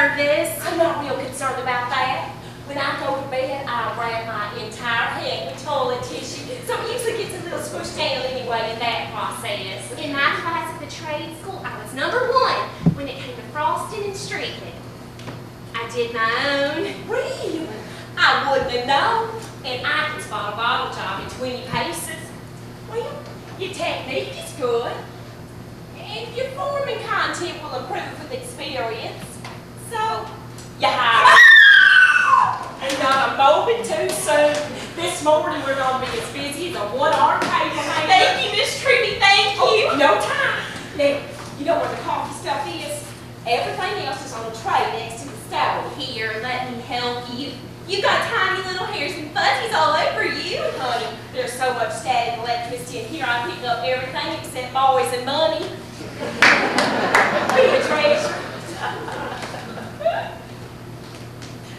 nervous. I'm not real concerned about that. When I go to bed, I wrap my entire head with toilet tissue, so it usually gets a little squished down anyway in that process. In my class at the trade school, I was #1 when it came to frosting and streaking. I did my own. Really? I wouldn't have known. And I can spot a bottle job in 20 paces. Well, your technique is good. And your forming content will improve with experience. So, you hire. And not a moment too soon. This morning we're going to be as busy as a one-arm table maker. Thank you, Miss Trudy, thank you. Oh, no time. Now, you know where the coffee stuff is? Everything else is on the tray next to the stove. Here, let me help you. You've got tiny little hairs and fuzzies all over you. Honey, there's so much static electricity in here I pick up everything except boys and money. Be a treasure.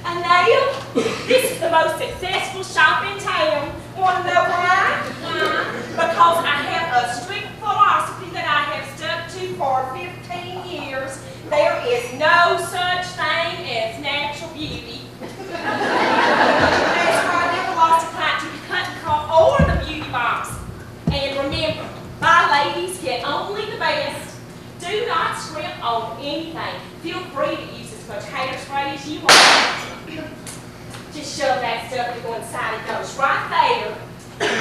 And now, this is the most successful shop in town. Want to know why? Because I have a strict philosophy that I have stuck to for 15 years. There is no such thing as natural beauty. That's why I never lost a client to the cutting cloth or the beauty box. And remember, my ladies get only the best. Do not scrimp on anything. Feel free to use as much hairspray as you want. Just shove that stuff to go inside. It goes right there.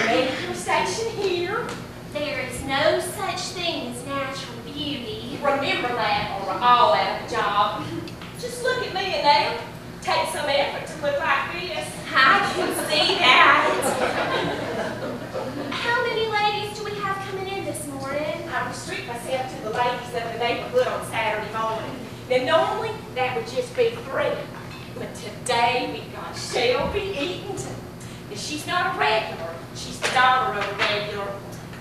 Manicure station here. There is no such thing as natural beauty. Remember that or we're all out of a job. Just look at me now. Take some effort to look like this. I can see that. How many ladies do we have coming in this morning? I restrict myself to the ladies of the neighborhood on Saturday morning. Now normally that would just be 3. But today we got Shelby Eatonton. Now she's not a regular, she's the daughter of a regular.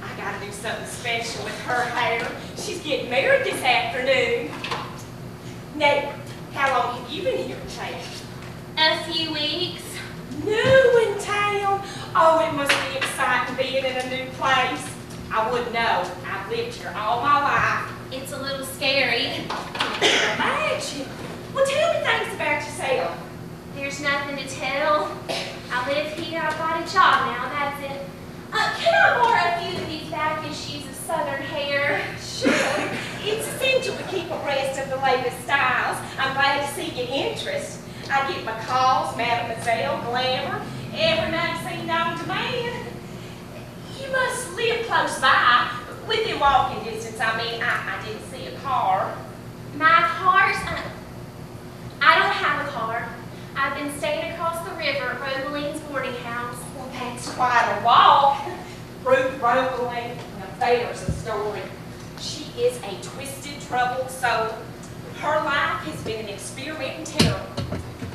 I gotta do something special with her hair. She's getting married this afternoon. Now, how long have you been here in town? A few weeks. New in town? Oh, it must be exciting being in a new place. I wouldn't know. I've lived here all my life. It's a little scary. Imagine. Well, tell me things about yourself. There's nothing to tell. I live here, I've got a job now, that's it. Can I borrow a few of these back issues of Southern hair? Sure. It's essential to keep abreast of the latest styles. I'm glad to see your interest. I get my calls, Mademoiselle, Glamour, every magazine known to man. You must live close by, within walking distance. I mean, I didn't see a car. My car's, I don't have a car. I've been staying across the river at Robeline's boarding house. Well, that's quite a walk. Ruth Robeline, now there's a story. She is a twisted, troubled soul. Her life has been an experiment in terror.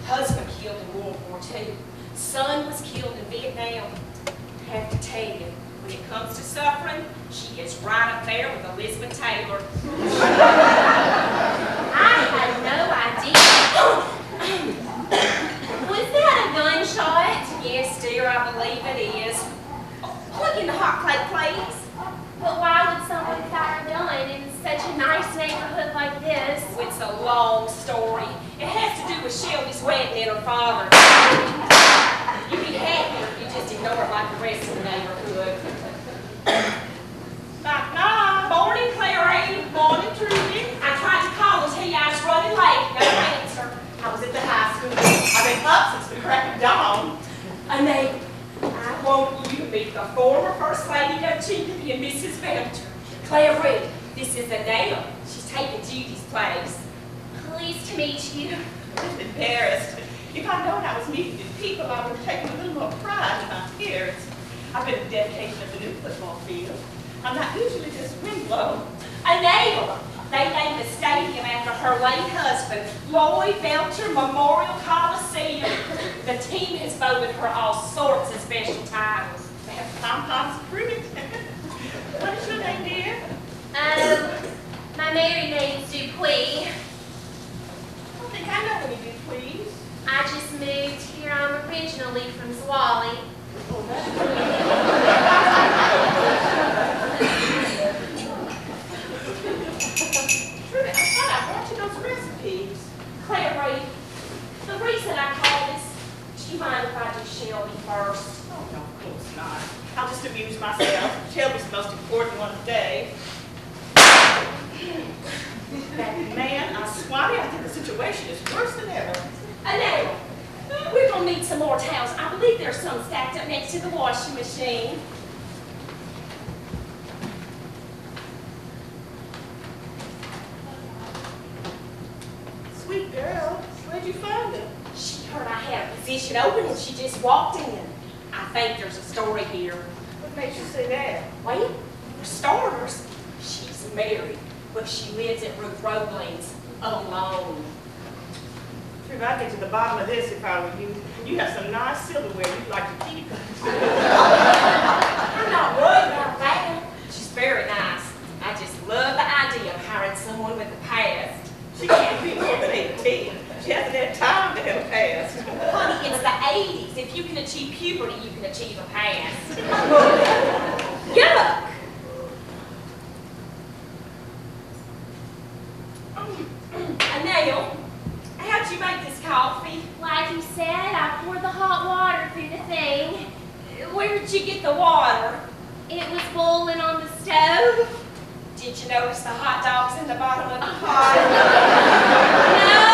Husband killed in World War II. Son was killed in Vietnam. I have to tell you, when it comes to suffering, she is right up there with Elizabeth Taylor. I had no idea. Was that a gunshot? Yes, dear, I believe it is. Look in the hot plate, please. But why would someone fire a gun in such a nice neighborhood like this? Oh, it's a long story. It has to do with Shelby's wedding and her father. You'd be happier if you just ignore it like the rest of the neighborhood. Knock, knock. Morning, Clary. Morning, Trudy. I tried to call and tell you I was running late. No answer. I was at the high school. I've been up since the crack of dawn. Annette, I want you to meet the former First Lady of Chicopee and Mrs. Belcher. Clary, this is Annette. She's taking Judy's place. Pleased to meet you. I'm embarrassed. If I'd known I was meeting new people, I would have taken a little more pride in my appearance. I've been at the dedication of the new football field. I'm not usually this windblown. Annette, they named the stadium after her late husband, Lloyd Belcher Memorial Coliseum. The team has voted for all sorts of special titles. They have pom-poms and fruit. What is your name, dear? My married name's Dupuis. I don't think I know any Dupuis. I just moved here. I'm originally from Zwally. Oh, that's Trudy, I thought I brought you those recipes. Clary, Shelby first. Oh, no, of course not. I'll just amuse myself. Shelby's the most important one today. That man, I swear, I think the situation is worse than ever. And now, we're going to need some more towels. I believe there's some stacked up next to the washing machine. Sweet girl, where'd you find them? She heard I had a position open and she just walked in. I think there's a story here. What makes you say that? Well, for starters, she's married, but she lives at Ruth Roebling's alone. If I get to the bottom of this if I were you. You have some nice silverware you'd like to keep. I'm not worried about that. She's very nice. I just love the idea of hiring someone with a past. She can't be more than 18. She hasn't had time to have a past. Honey, it's the 80s. If you can achieve puberty, you can achieve a past. Yuck! Anel, how'd you make this coffee? Like you said, I poured the hot water through the thing. Where'd you get the water? It was boiling on the stove. Did you notice the hot dogs in the bottom of the pot? No!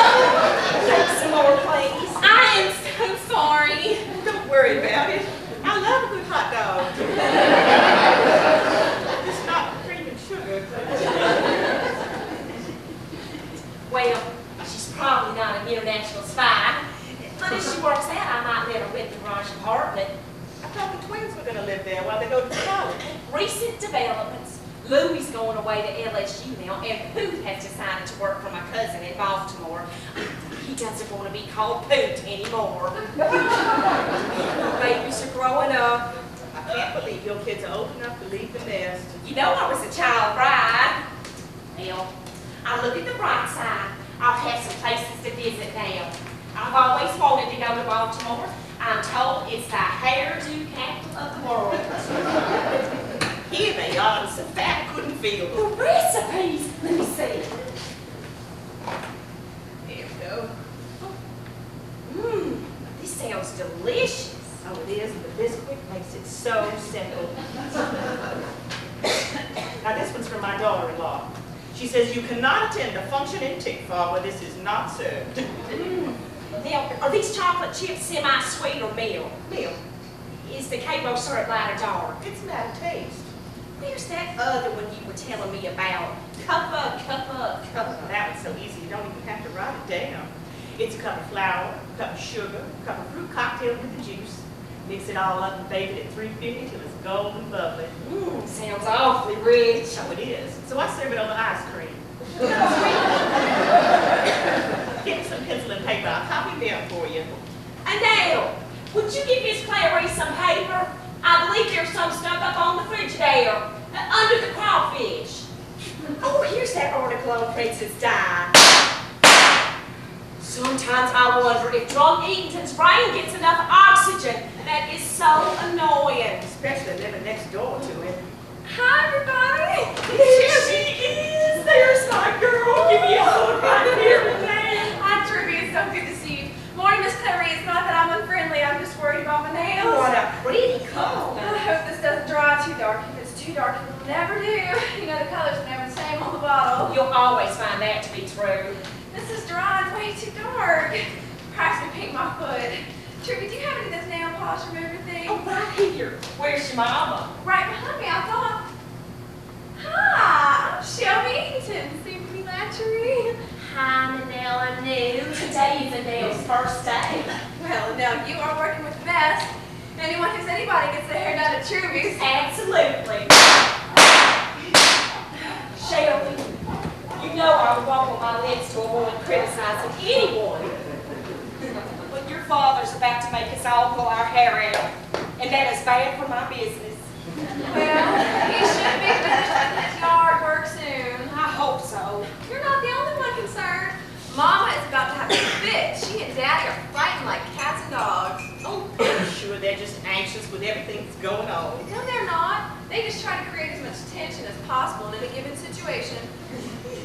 Take some more, please. I am so sorry. Don't worry about it. I love a good hot dog. It's not cream and sugar, but... Well, she's probably not an international spy. But if she works out, I might let her rent the garage apartment. I thought the twins were going to live there while they go to college. Recent developments. Louie's going away to LSU now, and Poot has decided to work for my cousin in Baltimore. He doesn't want to be called Poot anymore. Babies are growing up. I can't believe your kids are old enough to leave the nest. You know I was a child bride. Well, I look at the bright side. I'll have some places to visit now. I've always wanted to go to Baltimore. I'm told it's the hairdo capital of the world. Here they are, it's a fat couldn't feel. The recipes! Let me see. There we go. Mmm, this sounds delicious. Oh, it is, but this quick makes it so simple. Now, this one's from my daughter-in-law. She says you cannot attend a function in Tickfaw where this is not served. Now, are these chocolate chips semi-sweet or milk? Milk. Is the Cairo syrup light or dark? It's not a taste. Where's that other one you were telling me about? Cup up. That one's so easy, you don't even have to write it down. It's a cup of flour, a cup of sugar, a cup of fruit cocktail with the juice. Mix it all up and bake it at 350 till it's golden bubbly. Mmm, sounds awfully rich. So it is. So I serve it over ice cream. Get me some pencil and paper. I'll copy them for you. And now, would you give Miss Clarice some paper? I believe there's some stuff up on the Frigidaire, under the crawfish. Oh, here's that article on Princess Di. Sometimes I wonder if drunk Eaton's brain gets enough oxygen. That is so annoying. Especially living next door to him. Hi, everybody. There she is. There's my girl. Give me a hug right here and there. Hi, Truby. It's so good to see you. Morning, Miss Clary. It's not that I'm unfriendly. I'm just worried about my nails. What a pretty comb. I hope this doesn't dry too dark. If it's too dark, it will never do. You know, the colors are never the same on the bottle. You'll always find that to be true. This is drying way too dark. Perhaps we paint my foot. Truby, do you have any of this nail polish remover thing? Oh, right here. Where's your mama? Right behind me. I thought. Hi, I'm Shelby Eaton. Seem to be naturally. Hi, Manel, I'm new. Today is Adele's first day. Well, now you are working with the best. Anyone who's anybody gets their hair done at Truby's. Absolutely. Shelby, you know I would walk on my legs to avoid criticizing anyone. But your father's about to make us all pull our hair out, and that is bad for my business. Well, he should be finished with his yard work soon. I hope so. You're not the only one concerned. Mama is about to have a fit. She and Daddy are fighting like cats and dogs. Oh, I'm sure they're just anxious with everything that's going on. No, they're not. They just try to create as much tension as possible in a given situation.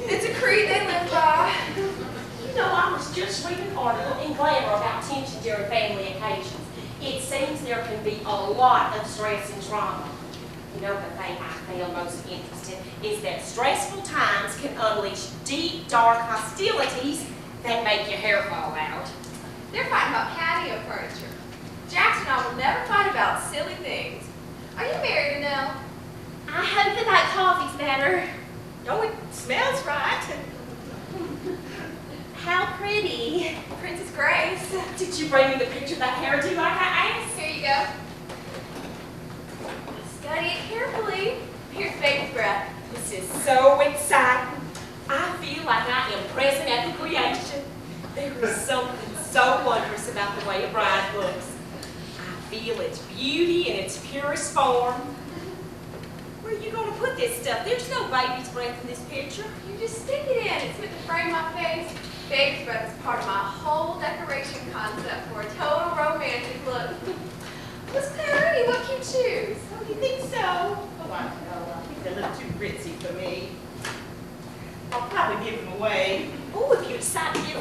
It's a creed they live by. You know, I was just reading an article in Glamour about tension during family occasions. It seems there can be a lot of stress and trauma. You know, the thing I found most interesting is that stressful times can unleash deep, dark hostilities that make your hair fall out. They're fighting about patio furniture. Jackson and I will never fight about silly things. Are you married, Nell? I hope that coffee's better. Oh, it smells right. How pretty. Princess Grace. Did you bring me the picture of that hairdo like I asked? Here you go. Study it carefully. Here's baby's breath. This is so exciting. I feel like I am present at the creation. There is something so wondrous about the way a bride looks. I feel its beauty in its purest form. Where are you going to put this stuff? There's no baby's breath in this picture. You just stick it in. It's meant to frame my face. Baby's breath is part of my whole decoration concept for a total romantic look. Miss Clary, what can you choose? Oh, you think so? Oh, I don't know. I think they're a little too ritzy for me. I'll probably give them away. Oh, if you decide to get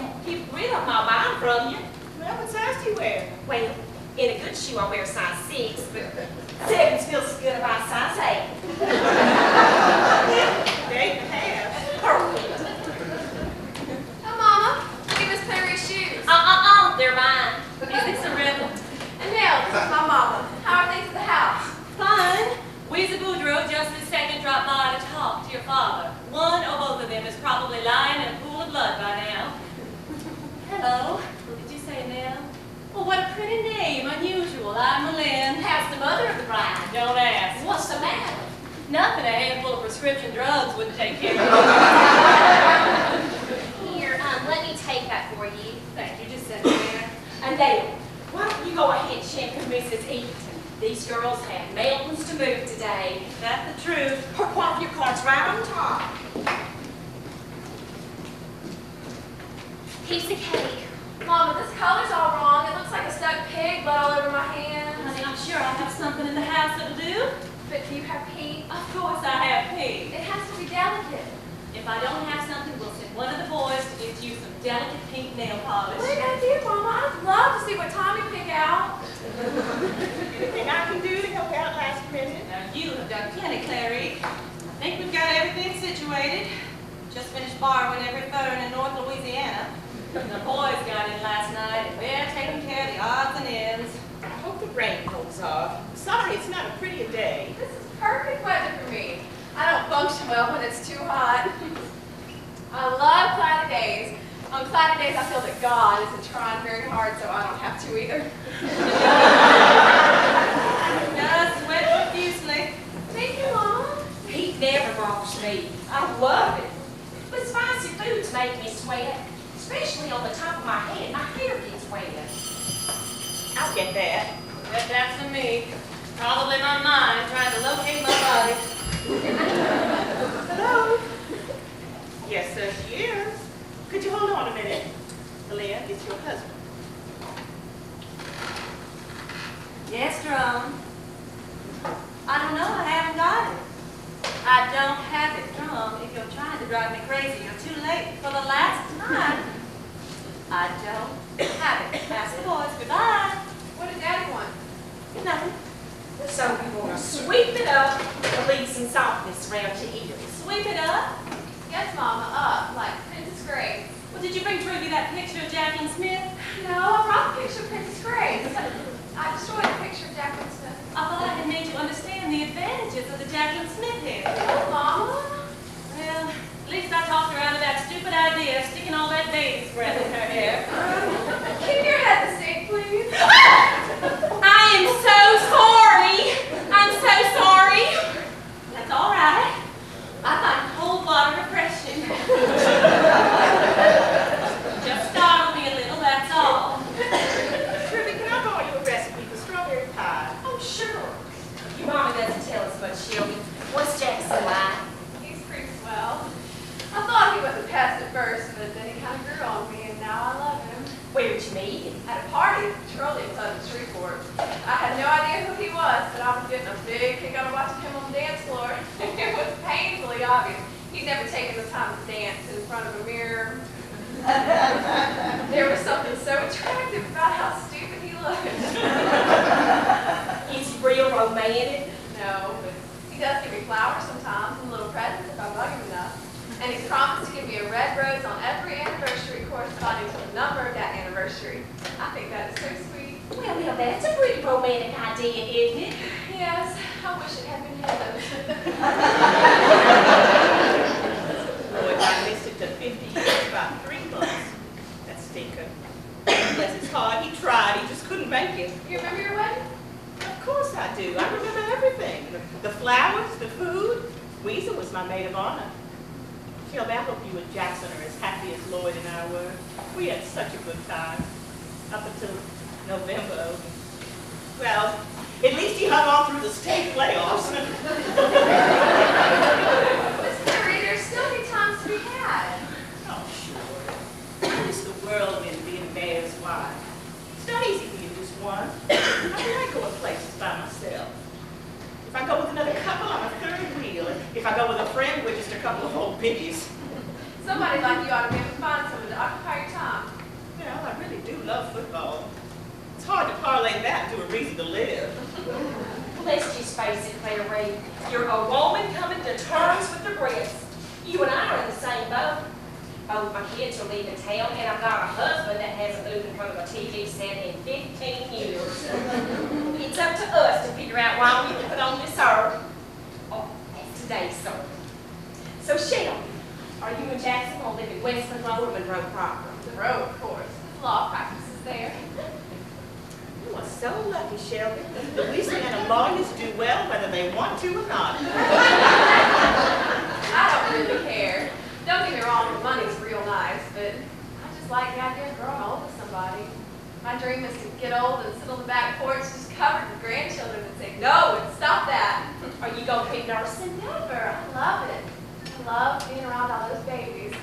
rid of them, I'll buy them from you. Well, what size do you wear? Well, in a good shoe, I wear a size 6, but 7 feels as good about a size 8. 8.5. Perfect. Oh, Mama, give Miss Clary shoes. They're mine. Is this a rebel? And now, this is my mama. How are things at the house? Fine. Weezy Boudreaux just this second dropped by to talk to your father. One or both of them is probably lying in a pool of blood by now. Hello. What did you say, Nell? Well, what a pretty name. Unusual. I'm Lynn. How's the mother of the bride? Don't ask. What's the matter? Nothing. A handful of prescription drugs wouldn't take care of it. Here, let me take that for you. Thank you. Just send it there. And Dale, why don't you go ahead and check with Mrs. Eaton? These girls have mailings to move today. That's the truth. Her coiffure card's right on top. Piece of cake. Mama, this color's all wrong. It looks like a stuck pig blood all over my hands. Honey, I'm sure I have something in the house that'll do. But do you have pink? Of course I have pink. It has to be delicate. If I don't have something, we'll send one of the boys to get you some delicate pink nail polish. What are you gonna do, Mama? I'd love to see what Tommy pick out. Anything I can do to help out last minute? Now you have done plenty, Clary. I think we've got everything situated. Just finished borrowing every phone in North Louisiana. The boys got in last night, and we're taking care of the odds and ends. I hope the rain holds off. Sorry, it's not a pretty day. This is perfect weather for me. I don't function well when it's too hot. I love cloudy days. On cloudy days, I feel that God isn't trying very hard, so I don't have to either. Just sweat profusely. Thank you, Mama. Heat never bothers me. I love it. But spicy foods make me sweat, especially on the top of my head. My hair gets wet. I'll get that. Bet that's for me. Probably my mind trying to locate my body. Hello? Yes, sir, she is. Could you hold on a minute? Lynn, it's your husband. Yes, Drum. I don't know. I haven't got it. I don't have it, Drum. If you're trying to drive me crazy, you're too late for the last time. I don't have it. Ask the boys. Goodbye. What did Daddy want? Nothing. So you want to sweep it up and leave some softness around your ears. Sweep it up. Yes, Mama, up, like Princess Grace. Well, did you bring Trudy that picture of Jacqueline Smith? No, I brought the picture of Princess Grace. I destroyed the picture of Jacqueline Smith. I thought I had made you understand the advantages of the Jacqueline Smith hair. Oh, Mama. Well, at least I talked her out of that stupid idea of sticking all that baby's breath in her hair. Keep your head the sink, please. I am so sorry. I'm so sorry. That's all right. I find cold water refreshing. Just startle me a little, that's all. Trudy, can I borrow you a recipe for strawberry pie? Oh, sure. Your mama doesn't tell us much, Shelby. What's Jackson like? He's pretty swell. I thought he was a pest at first, but then he kind of grew on me, and now I love him. Where'd you meet? At a party at the Petroleum Club in Shreveport. I had no idea who he was, but I was getting a big kick out of watching him on the dance floor. It was painfully obvious. He'd never taken the time to dance in front of a mirror. There was something so attractive about how stupid he looked. planted? No, but he does give me flowers sometimes and little presents if I bug him enough. And he's promised to give me a red rose on every anniversary corresponding to the number of that anniversary. I think that is so sweet. Well, that's a pretty romantic idea, isn't it? Yes, I wish it had been his. Boy, I missed it to 50 years, about 3 months. That stinker. Bless his heart, he tried, he just couldn't make it. You remember your wedding? Of course I do. I remember everything. The flowers, the food. Weasel was my maid of honor. Shelby, I hope you and Jackson are as happy as Lloyd and I were. We had such a good time. Up until November. Well, at least he hung on through the state playoffs. Miss Henry, there's still good times to be had. Oh, sure. I miss the whirlwind being a mayor's wife. It's not easy being just one. I like going places by myself. If I go with another couple, I'm a third wheel. If I go with a friend, we're just a couple of old biddies. Somebody like you ought to be able to find someone to occupy your time. Well, I really do love football. It's hard to parlay that into a reason to live. Let's just face it, Claire Reed. You're a woman coming to terms with the rest. You and I are in the same boat. Both my kids are leaving town, and I've got a husband that hasn't moved in front of a TV set in 15 years. It's up to us to figure out why we were put on this earth. Oh, that's today's sermon. So, Shelby, are you and Jackson going to live in West Monroe or Monroe proper? The road, of course. The law practices there. You are so lucky, Shelby. The Louisiana lawyers do well whether they want to or not. I don't really care. Don't get me wrong, the money's real nice, but I just like the idea of growing old with somebody. My dream is to get old and sit on the back porch just covered with grandchildren and say, no, and stop that. Are you going to be nursing? Never. I love it. I love being around all those babies.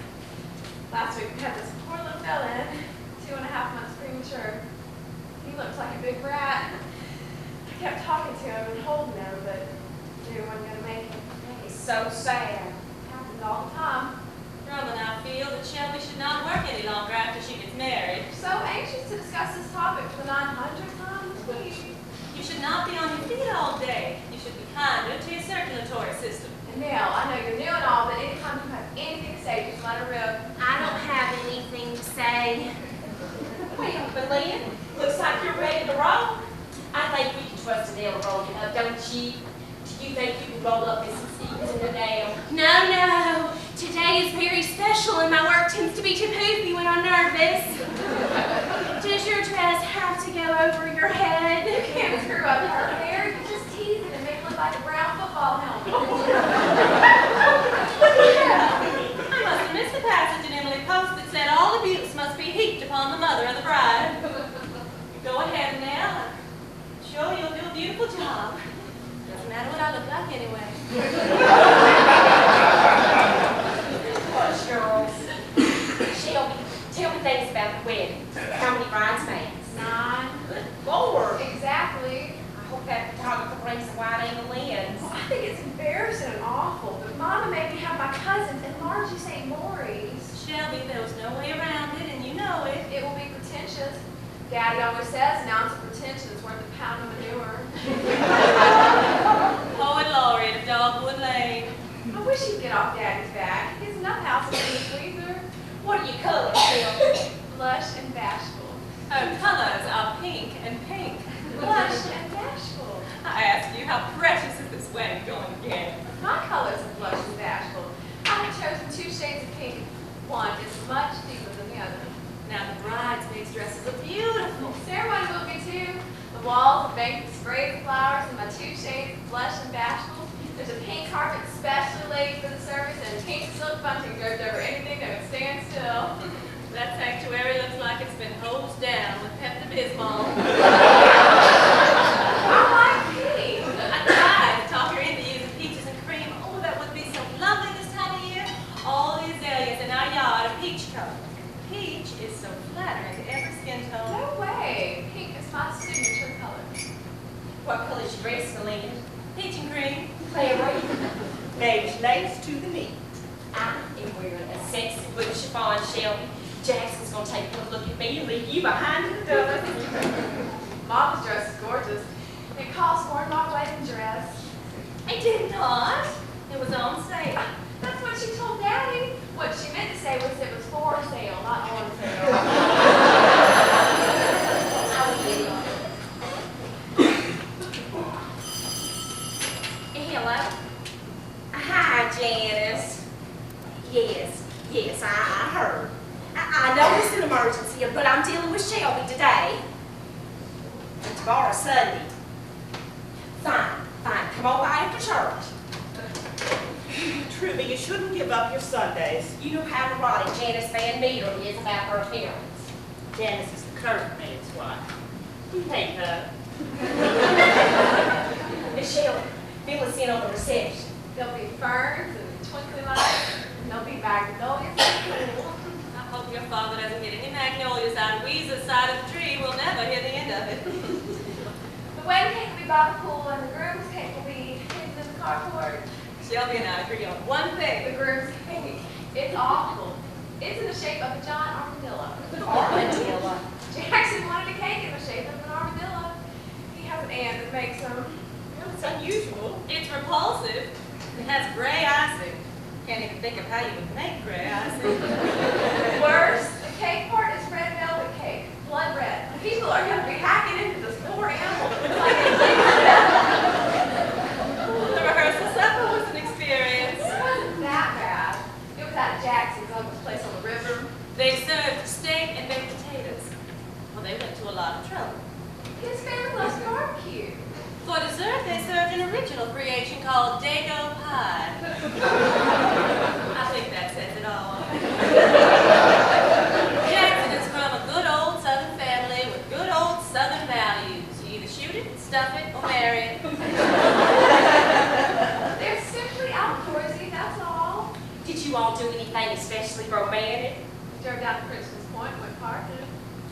Last week we had this poor little fella in, 2.5 months premature. He looks like a big rat. I kept talking to him and holding him, but knew he wasn't going to make it. It's so sad. It happens all the time. Drum and I feel that Shelby should not work any longer after she gets married. So anxious to discuss this topic for the 900th time this week. You should not be on your feet all day. You should be kinder to your circulatory system. And Nell, I know you're new and all, but anytime you have anything to say, just let her rip. I don't have anything to say. Well, but Lynn, looks like you're ready to roll. I think we can trust Adele to roll you up, don't you? Do you think you can roll up Mrs. Stevens and Adele? No. Today is very special and my work tends to be too poofy when I'm nervous. Does your dress have to go over your head? You can't screw up her hair. You can just tease it and make it look like a brown football helmet. I must have missed the passage in Emily Post that said all abuse must be heaped upon the mother of the bride. Go ahead now. I'm sure you'll do a beautiful job. Doesn't matter what I look like anyway. Hush, girls. Shelby, tell me things about the wedding. How many bridesmaids? 9. Good Lord. Exactly. I hope that photographer brings a wide angle lens. Well, I think it's embarrassing and awful, but Mama made me have my cousins and Margie St. Maurice. Shelby, there was no way around it, and you know it. It will be pretentious. Daddy always says an ounce of pretension is worth a pound of manure. Poet laureate of Dogwood Lane. I wish he'd get off Daddy's back. He has enough houses in the freezer. What are you colors, Shelby? Blush and bashful. Her colors are pink and pink. Blush and bashful. I ask you, how precious is this wedding going to get? My colors are blush and bashful. I have chosen 2 shades of pink. One is much deeper than the other. Now the bridesmaids' dresses are beautiful. Ceremony will be too. The walls are banked with sprays of flowers and my 2 shades of blush and bashful. There's a pink carpet specially laid for the service and a pink silk bunting draped over anything that would stand still. That sanctuary looks like it's been hosed down with Pepto-Bismol. I like pink. I tried to talk her into using peaches and cream. Oh, that would be so lovely this time of year. All the azaleas in our yard are peach color. Peach is so flattering to every skin tone. No way. Pink is my signature color. What color's your dress, Selena? Peach and cream. Claire Reed. Beige lace to the knee. I am wearing a sexy blue chiffon, Shelby. Jackson's going to take a look at me and leave you behind in the dust. Mama's dress is gorgeous. It cost more than my wedding dress. It did not. It was on sale. That's what she told Daddy. What she meant to say was it was for sale, not on sale. Hello. Hi, Janice. Yes, I heard. I know it's an emergency, but I'm dealing with Shelby today. And tomorrow's Sunday. Fine. Come on by after church. Truly, you shouldn't give up your Sundays. You know how neurotic Janice Van Meter is about her appearance. Janice is the current maid's wife. We hate her. Miss Shelby, fill us in on the reception. There'll be ferns and twinkly lights, and there'll be magnolias and pool. I hope your father doesn't get any magnolias on Weeza's side of the tree. We'll never hear the end of it. The wedding cake will be by the pool, and the groom's cake will be hidden in the carport. Shelby and I agree on one The thing. groom's cake. It's awful. It's in the shape of a giant armadillo. Armadillo. Jackson wanted a cake in the shape of an armadillo. He has an aunt that makes them. Well, it's unusual. It's repulsive. It has gray icing. Can't even think of how you would make gray icing. Worse, the cake part is red velvet cake, blood red. People are going to be hacking into this poor animal. It's like a The rehearsal supper was an experience. It wasn't that bad. It was at Jackson's uncle's place on the river. They served steak and baked potatoes. Well, they went to a lot of trouble. His family loves barbecue. For dessert, they served an original creation called Dago pie. I think that says it all. Jackson is from a good old Southern family with good old Southern values. You either shoot it, stuff it, or marry it. They're simply outdoorsy, that's all. Did you all do anything especially romantic? We drove down to Christmas Point and went parking.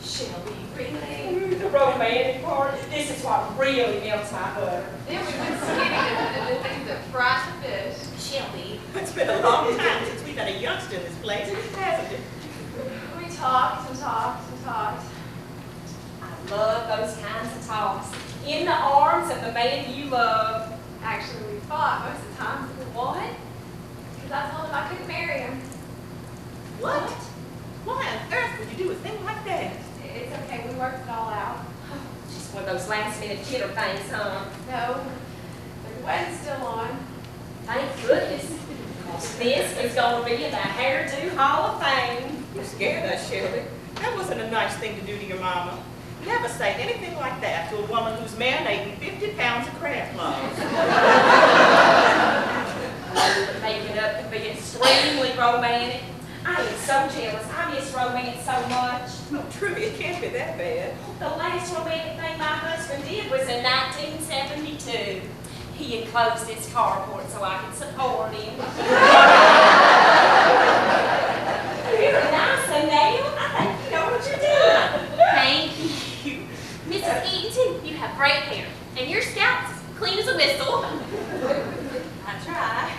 Shelby, really? The romantic part? This is what really melts my butter. Then we went skinny and did the things that fry the fish. Shelby, It's been a long time since we've had a youngster in this place, hasn't it? We talked and talked and talked. I love those kinds of talks. In the arms of the man you love. Actually, we fought most of the time. What? Because I told him I couldn't marry him. What? Why on earth would you do a thing like that? It's okay, we worked it all out. Just one of those last minute kidder things, huh? No, but the wedding's still on. Thank goodness. Because this is going to be in the Hairdo Hall of Fame. You scared us, Shelby. That wasn't a nice thing to do to your mama. Never say anything like that to a woman who's marinating 50 pounds of crab claws. Making up to be extremely romantic. I am so jealous. I miss romance so much. No, truly, it can't be that bad. The last romantic thing my husband did was in 1972. He enclosed his carport so I could support him. You're nice, Annelle. I think you know what you're doing. Thank you. Mrs. Eaton, you have great hair, and your scalp's as clean as a whistle. I try.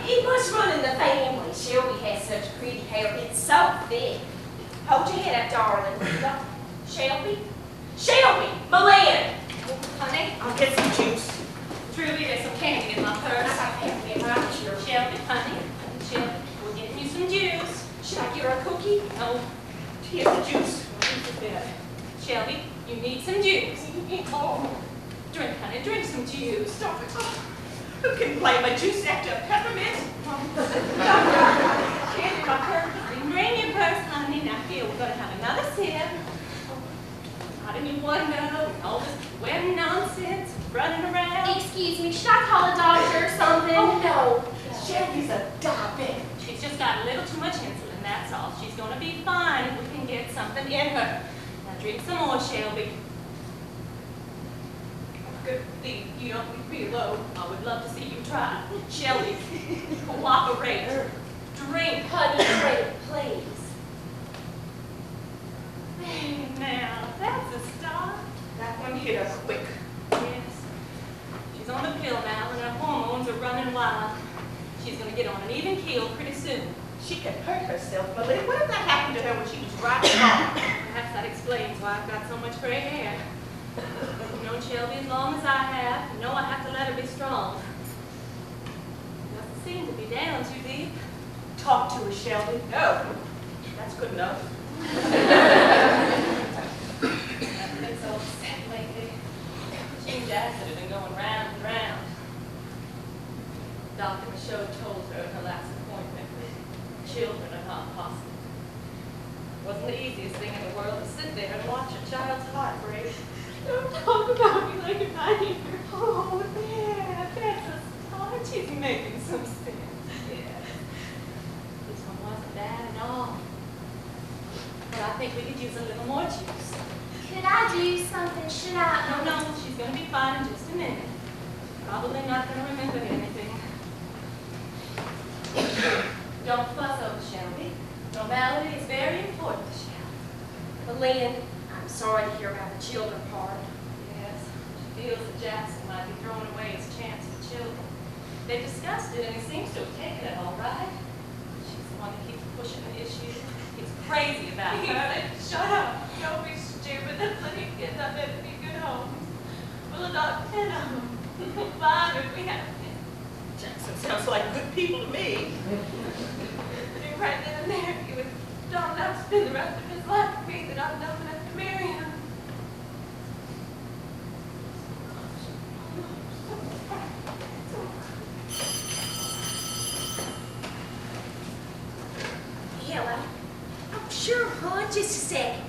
It must run in the family. Shelby has such pretty hair. It's so thick. Hold your head up, darling. Shelby? Shelby! Malin! Honey, I'll get some juice. Truly, there's some candy in my I purse. got family around here. Shelby, honey, Shelby, we're getting you some juice. Should I get her a cookie? No, Here's the juice. Shelby, you need some juice. Oh, Drink, honey, drink some juice. Stop it. Who can blame a juice after a peppermint? Candy in my purse. Bring your purse, honey. Now here, we're going to have another sip. Not any wonder, all this wedding nonsense, running around. Excuse me, should I call a doctor or something? oh no. Shelby's a diabetic. She's just got a little too much insulin, that's all. She's going to be fine if we can get something in her. Now drink some more, Shelby. Good thing you don't reload. I would love to see you try. Shelby, cooperate. Drink. Honey, drink, please. Now, that's a start. That one hit us quick. Yes. She's on the pill now and her hormones are running wild. She's going to get on an even keel pretty soon. She can hurt herself, Melinda. What if that happened to her when she was driving home? Perhaps that explains why I've got so much gray hair. I've known Shelby as long as I have. You know I have to let her be strong. Doesn't seem to be down too deep. Talk to her, Shelby. No. That's good enough. I've been so upset lately. Gene Jackson has been going round and round. Dr. Michaud told her in her last appointment that children are not possible. It wasn't the easiest thing in the world to sit there and watch a child's heart break. Don't talk about me like I'm not here. Oh, yeah, that's a start. She's making some sense. Yeah. This one wasn't bad at all. But I think we could use a little more juice. Could I do something? Should I? No, she's going to be fine in just a minute. Probably not going to remember anything. Don't fuss over Shelby. Normality is very important to Shelby. But Lynn, I'm sorry to hear about the children part. Yes, she feels that Jackson might be throwing away his chance for children. They discussed it, and he seems to have taken it all right. She's the one that keeps pushing the issue. He's crazy about her. Shut up. Don't be stupid. There's plenty of kids out there that need good homes. We'll adopt 10 of them. 5 if we have 10. Jackson sounds like good people to me. Right then and there, he was dumb enough to spend the rest of his life with me, that I'm dumb enough to marry him. Hello. Oh, sure, hon. Just a second.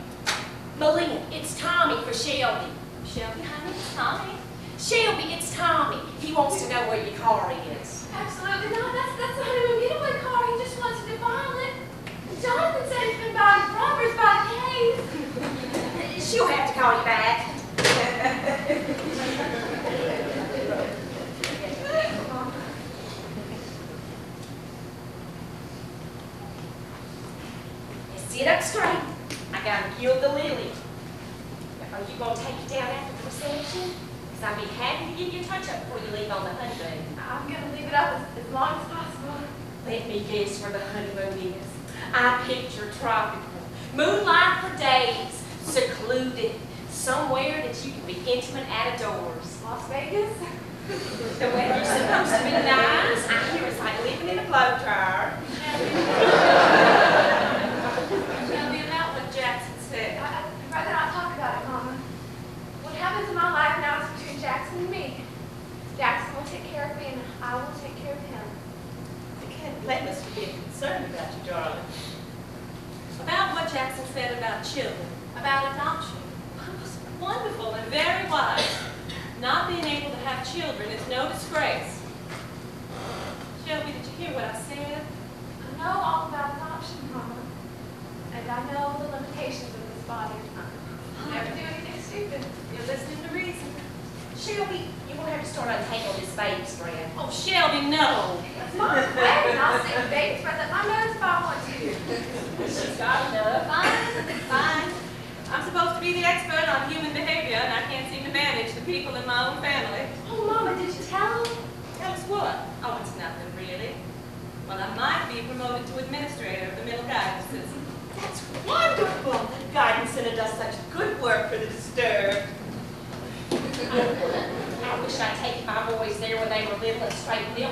Melinda, it's Tommy for Shelby. Shelby, honey, it's Tommy. Shelby, it's Tommy. He wants to know where your car is. Absolutely not. That's the honeymoon getaway car. He just wants to defile it. Jonathan said he's been buying robbers by the case. She'll have to call you back. Sit up straight. I gotta gild the lily. Are you gonna take it down after the reception? Because I'd be happy to give you a touch-up before you leave on the honeymoon. I'm going to leave it up as long as possible. Let me guess where the honeymoon is. I picture tropical, moonlight for days, secluded, somewhere that you can be intimate out of doors. Las Vegas? The weather's supposed to be nice. I hear it's like living in a blow dryer. Shelby, about what Jackson said. I'd rather not talk about it, Mama. What happens in my life now is between Jackson and me. Jackson will take care of me, and I will take care of him. I can't blame us for being concerned about you, darling. About what Jackson said about children, about adoption. It was wonderful and very wise. Not being able to have children is no disgrace. Shelby, did you hear what I said? I know all about adoption, Mama. And I know the limitations of this body. I'll never do anything stupid. You're listening to reason. Shelby, you're going to have to start untangling this baby strand. Oh, Shelby, no. That's Mama's wedding. I'll sit in baby spread up my nose if I want to. She's got enough. Fine. I'm supposed to be the expert on human behavior, and I can't seem to manage the people in my own family. Oh, Mama, did you tell him? Tell us what? Oh, it's nothing, really. Well, I might be promoted to administrator of the middle guidance system. That's wonderful. Guidance Center does such good work for the disturbed. I wish I'd taken my boys there when they were little and straightened them